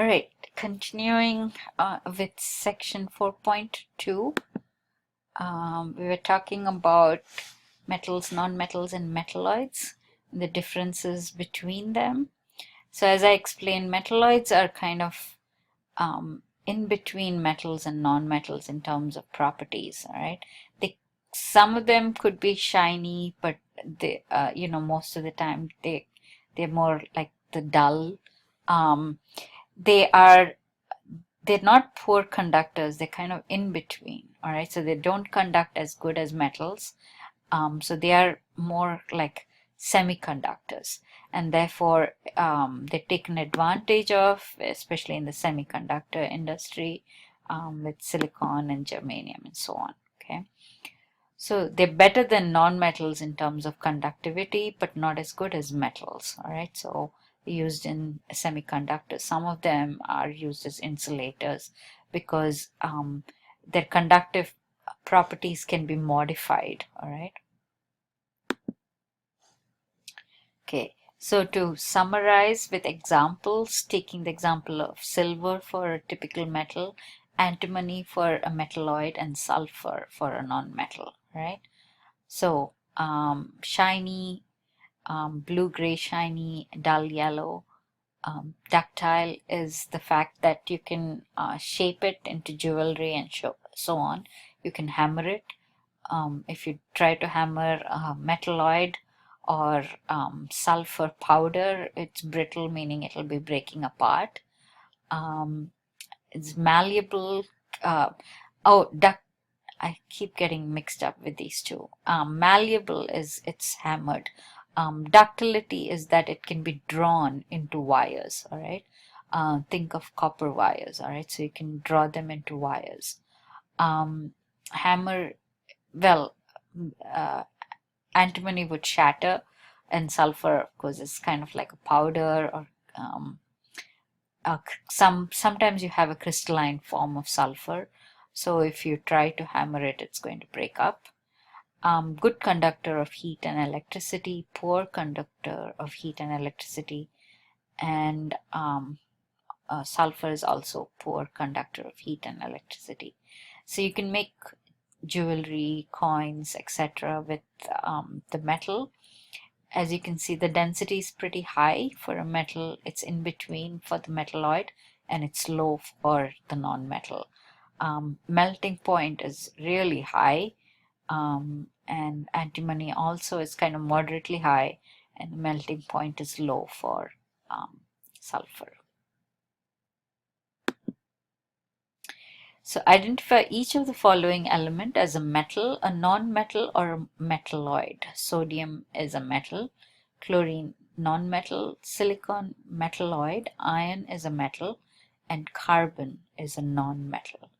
All right, continuing with section 4.2, we were talking about metals, non-metals, and metalloids, the differences between them. So as I explained, metalloids are kind of in between metals and non-metals in terms of properties. All right, some of them could be shiny, but they, most of the time they're more like the dull. They're not poor conductors, they're kind of in between. All right, so they don't conduct as good as metals, so they are more like semiconductors, and therefore they're taken advantage of, especially in the semiconductor industry, with silicon and germanium and so on. Okay, so they're better than non-metals in terms of conductivity, but not as good as metals. All right, so used in semiconductors. Some of them are used as insulators because their conductive properties can be modified. All right. Okay, so to summarize with examples, taking the example of silver for a typical metal, antimony for a metalloid, and sulfur for a non-metal, right? So shiny, blue-gray shiny, dull yellow. Ductile is the fact that you can shape it into jewelry and so on. You can hammer it. If you try to hammer a metalloid or sulfur powder, it's brittle, meaning it'll be breaking apart. It's malleable. I keep getting mixed up with these two. Malleable is it's hammered. Ductility is that it can be drawn into wires. All right. Think of copper wires. All right. So you can draw them into wires. Hammer. Well, antimony would shatter, and sulfur, of course, is kind of like a powder, or sometimes you have a crystalline form of sulfur. So if you try to hammer it, it's going to break up. Good conductor of heat and electricity, poor conductor of heat and electricity, and sulfur is also poor conductor of heat and electricity. So you can make jewelry, coins, etc. with the metal. As you can see, the density is pretty high for a metal. It's in between for the metalloid, and it's low for the non-metal. Melting point is really high, and antimony also is kind of moderately high, and the melting point is low for sulfur. So identify each of the following element as a metal, a non-metal, or a metalloid. Sodium is a metal, chlorine non-metal, silicon metalloid, iron is a metal, and carbon is a non-metal.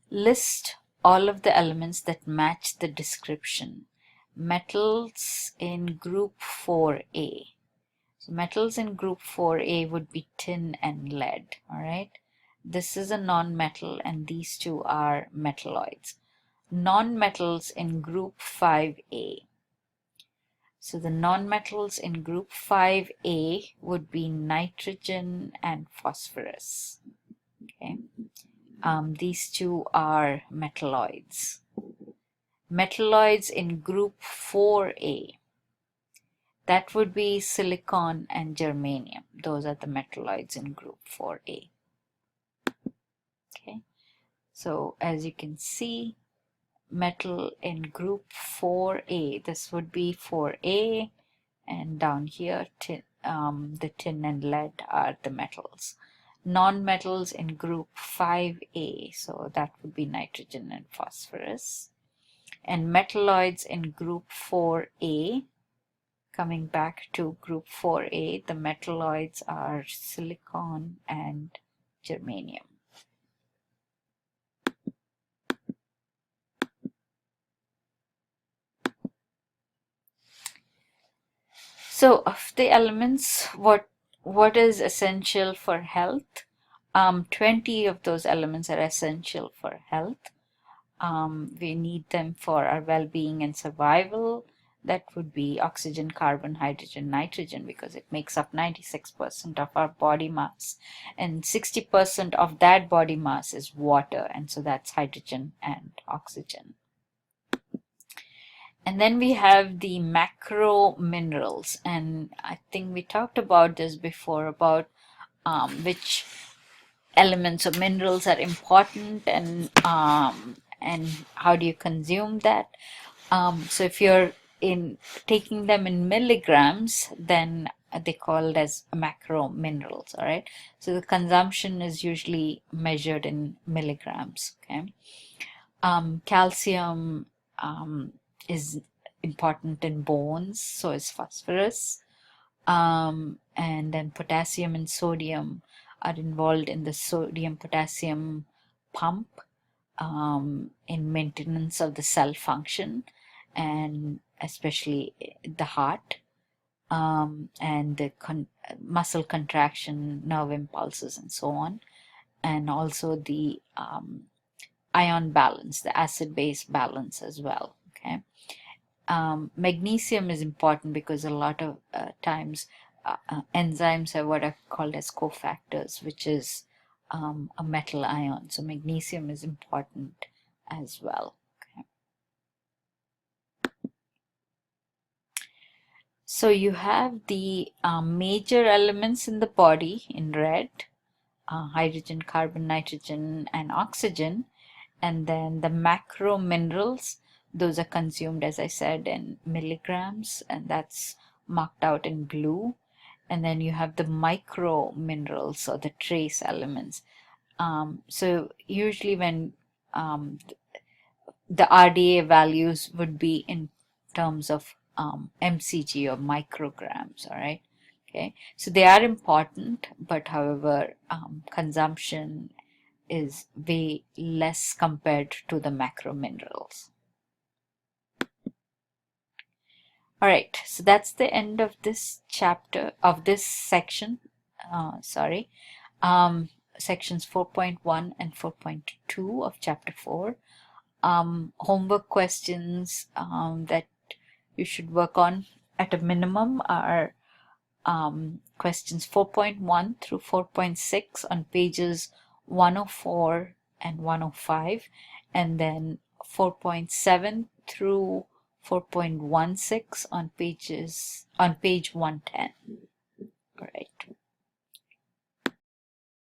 List all of the elements that match the description. Metals in group 4A. So metals in group 4A would be tin and lead. All right. This is a non-metal, and these two are metalloids. Non-metals in group 5A. So the non-metals in group 5A would be nitrogen and phosphorus. Okay. These two are metalloids. Metalloids in group 4A. That would be silicon and germanium. Those are the metalloids in group 4A. Okay. So as you can see, metal in group 4A, this would be 4A, and down here the tin and lead are the metals. Non-metals in group 5A, so that would be nitrogen and phosphorus. And metalloids in group 4A, coming back to group 4A, the metalloids are silicon and germanium. So of the elements, what is essential for health? 20 of those elements are essential for health. We need them for our well-being and survival. that would be oxygen, carbon, hydrogen, nitrogen, because it makes up 96% of our body mass, and 60% of that body mass is water, and so that's hydrogen and oxygen. And then we have the macro minerals, and I think we talked about this before, about which elements or minerals are important, and how do you consume that. So if you're taking them in milligrams, then they called as macro minerals. All right, so the consumption is usually measured in milligrams. Okay, calcium is important in bones, so is phosphorus. And then potassium and sodium are involved in the sodium-potassium pump, in maintenance of the cell function, and especially the heart, and the muscle contraction, nerve impulses, and so on, and also the ion balance, the acid-base balance as well. Okay. Magnesium is important because a lot of times enzymes are what are called as cofactors, which is a metal ion. So magnesium is important as well. Okay. So you have the major elements in the body in red, hydrogen, carbon, nitrogen, and oxygen. And then the macro minerals, those are consumed, as I said, in milligrams, and that's marked out in blue. And then you have the micro minerals, or the trace elements. So usually when the RDA values would be in terms of mcg, or micrograms. All right. Okay, so they are important, but however, consumption is way less compared to the macro minerals. All right, so that's the end of this chapter, of this section. Sections 4.1 and 4.2 of chapter 4. Homework questions that you should work on at a minimum are questions 4.1 through 4.6 on pages 104 and 105, and then 4.7 through 4.16 on page 110. All right.